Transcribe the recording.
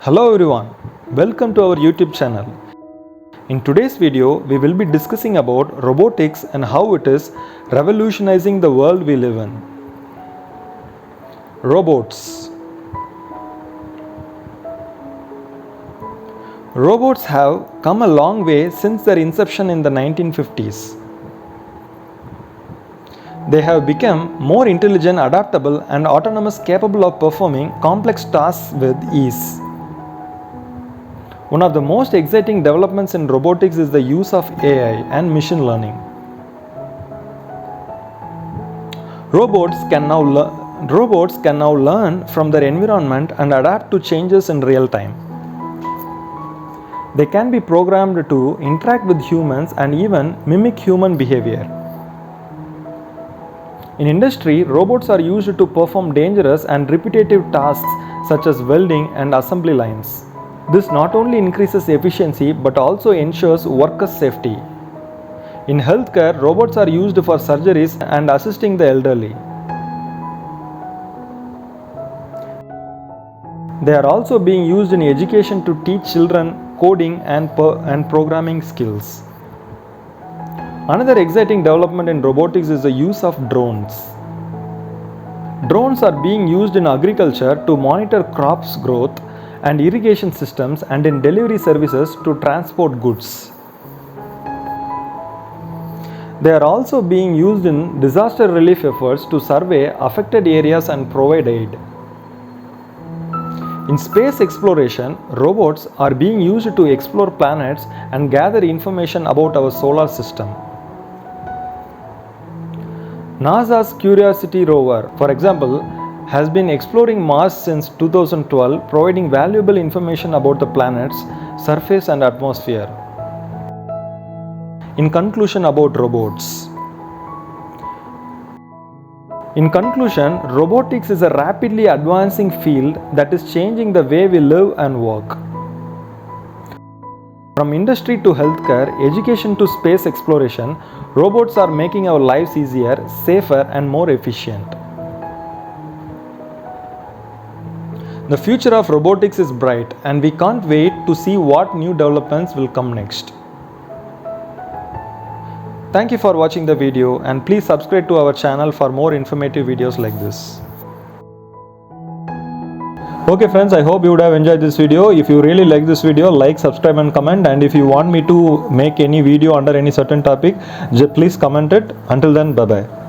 Hello everyone, welcome to our YouTube channel. In today's video, we will be discussing about robotics and how it is revolutionizing the world we live in. Robots. Robots have come a long way since their inception in the 1950s. They have become more intelligent, adaptable, and autonomous, capable of performing complex tasks with ease. One of the most exciting developments in robotics is the use of AI and machine learning. Robots can now learn from their environment and adapt to changes in real time. They can be programmed to interact with humans and even mimic human behavior. In industry, robots are used to perform dangerous and repetitive tasks such as welding and assembly lines. This not only increases efficiency but also ensures workers' safety. In healthcare, robots are used for surgeries and assisting the elderly. They are also being used in education to teach children coding and programming skills. Another exciting development in robotics is the use of drones. Drones are being used in agriculture to monitor crops growth and irrigation systems and in delivery services to transport goods. They are also being used in disaster relief efforts to survey affected areas and provide aid. In space exploration, robots are being used to explore planets and gather information about our solar system. NASA's Curiosity rover, for example, has been exploring Mars since 2012, providing valuable information about the planet's surface and atmosphere. In conclusion, about robots. In conclusion, robotics is a rapidly advancing field that is changing the way we live and work. From industry to healthcare, education to space exploration, robots are making our lives easier, safer, and more efficient. The future of robotics is bright, and we can't wait to see what new developments will come next. Thank you for watching the video, and please subscribe to our channel for more informative videos like this. Okay friends, I hope you would have enjoyed this video. If you really like this video, like, subscribe and comment, and if you want me to make any video under any certain topic, please comment it. Until then, bye bye.